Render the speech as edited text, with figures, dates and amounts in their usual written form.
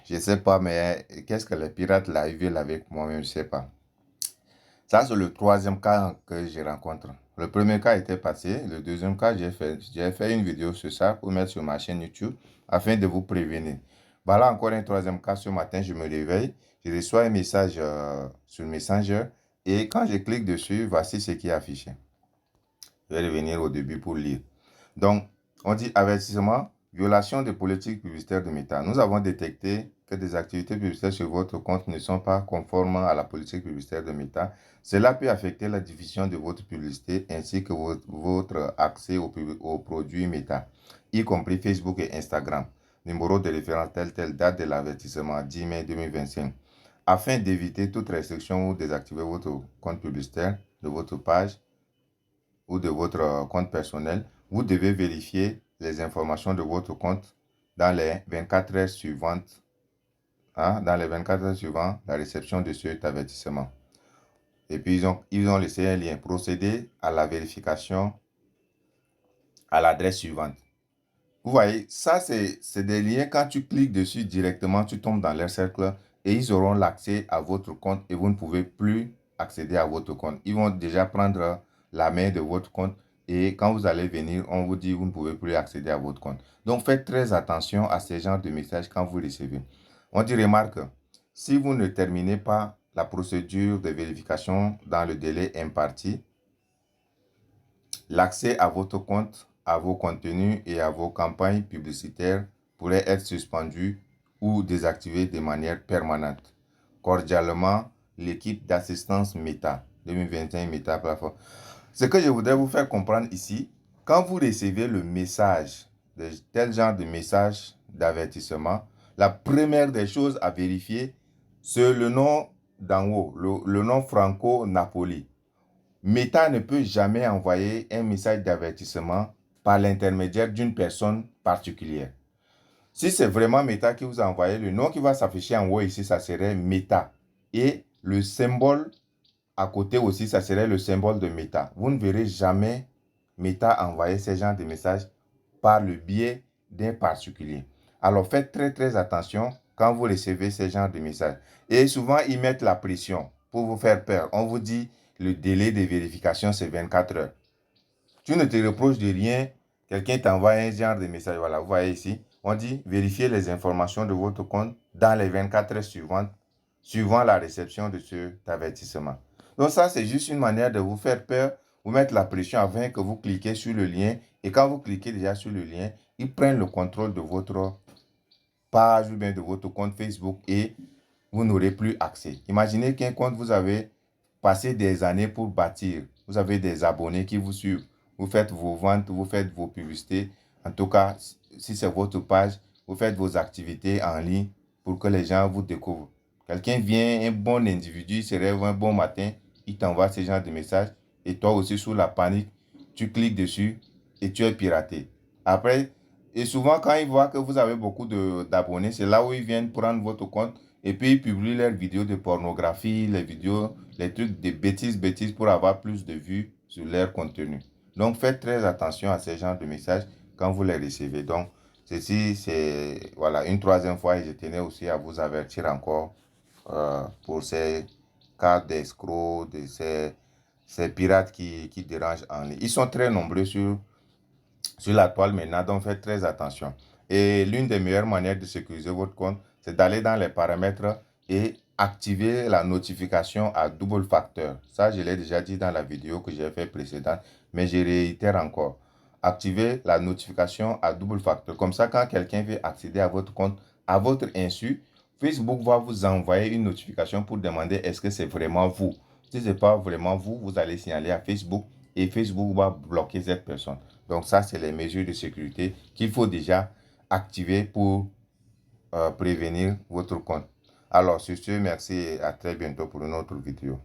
Je ne sais pas, mais qu'est-ce que les pirates là, ils veulent avec moi-même, je ne sais pas. Ça, c'est le troisième cas que je rencontre. Le premier cas était passé. Le deuxième cas, j'ai fait une vidéo sur ça pour mettre sur ma chaîne YouTube afin de vous prévenir. Voilà encore un troisième cas. Ce matin, je me réveille. Je reçois un message sur Messenger. Et quand je clique dessus, voici ce qui est affiché. Je vais revenir au début pour lire. Donc, on dit avertissement, violation des politiques publicitaires de Meta. Nous avons détecté que des activités publicitaires sur votre compte ne sont pas conformes à la politique publicitaire de Meta. Cela peut affecter la diffusion de votre publicité ainsi que votre accès aux produits Meta, y compris Facebook et Instagram. Numéro de référence tel, date de l'avertissement 10 mai 2025. Afin d'éviter toute restriction ou désactiver votre compte publicitaire de votre page, ou de votre compte personnel, vous devez vérifier les informations de votre compte dans les 24 heures suivantes, dans les 24 heures suivantes la réception de cet avertissement. Et puis, ils ont laissé un lien. Procéder à la vérification à l'adresse suivante. Vous voyez, ça, c'est des liens. Quand tu cliques dessus directement, tu tombes dans leur cercle et ils auront l'accès à votre compte et vous ne pouvez plus accéder à votre compte. Ils vont déjà prendre la main de votre compte et quand vous allez venir, on vous dit que vous ne pouvez plus accéder à votre compte. Donc, faites très attention à ce genre de messages quand vous recevez. On dit remarque, si vous ne terminez pas la procédure de vérification dans le délai imparti, l'accès à votre compte, à vos contenus et à vos campagnes publicitaires pourrait être suspendu ou désactivé de manière permanente. Cordialement, l'équipe d'assistance Meta 2021 Meta Platform. Ce que je voudrais vous faire comprendre ici, quand vous recevez le message, de tel genre de message d'avertissement, la première des choses à vérifier, c'est le nom d'en haut, le nom Franco Napoli. Meta ne peut jamais envoyer un message d'avertissement par l'intermédiaire d'une personne particulière. Si c'est vraiment Meta qui vous a envoyé, le nom qui va s'afficher en haut ici, ça serait Meta. Et le symbole à côté aussi, ça serait le symbole de Meta. Vous ne verrez jamais Meta envoyer ce genre de messages par le biais d'un particulier. Alors faites très très attention quand vous recevez ce genre de messages. Et souvent, ils mettent la pression pour vous faire peur. On vous dit le délai de vérification, c'est 24 heures. Tu ne te reproches de rien. Quelqu'un t'envoie un genre de message. Voilà, vous voyez ici. On dit vérifiez les informations de votre compte dans les 24 heures suivantes, suivant la réception de cet avertissement. Donc ça, c'est juste une manière de vous faire peur, vous mettre la pression afin que vous cliquez sur le lien. Et quand vous cliquez déjà sur le lien, ils prennent le contrôle de votre page ou bien de votre compte Facebook et vous n'aurez plus accès. Imaginez qu'un compte, vous avez passé des années pour bâtir. Vous avez des abonnés qui vous suivent. Vous faites vos ventes, vous faites vos publicités. En tout cas, si c'est votre page, vous faites vos activités en ligne pour que les gens vous découvrent. Quelqu'un vient, un bon individu, il se réveille un bon matin, il t'envoie ce genre de message et toi aussi sous la panique, tu cliques dessus et tu es piraté. Après, et souvent quand ils voient que vous avez beaucoup d'abonnés, c'est là où ils viennent prendre votre compte et puis ils publient leurs vidéos de pornographie, les vidéos, les trucs de bêtises pour avoir plus de vues sur leur contenu. Donc faites très attention à ce genre de messages quand vous les recevez. Donc ceci c'est voilà une troisième fois et je tenais aussi à vous avertir encore pour ces cas d'escrocs, de ces pirates qui dérangent en ligne. Ils sont très nombreux sur la toile maintenant, donc faites très attention. Et l'une des meilleures manières de sécuriser votre compte, c'est d'aller dans les paramètres et activer la notification à double facteur. Ça, je l'ai déjà dit dans la vidéo que j'ai fait précédente, mais je réitère encore. Activez la notification à double facteur. Comme ça, quand quelqu'un veut accéder à votre compte, à votre insu, Facebook va vous envoyer une notification pour demander est-ce que c'est vraiment vous. Si ce n'est pas vraiment vous, vous allez signaler à Facebook et Facebook va bloquer cette personne. Donc ça, c'est les mesures de sécurité qu'il faut déjà activer pour prévenir votre compte. Alors, sur ce, merci et à très bientôt pour une autre vidéo.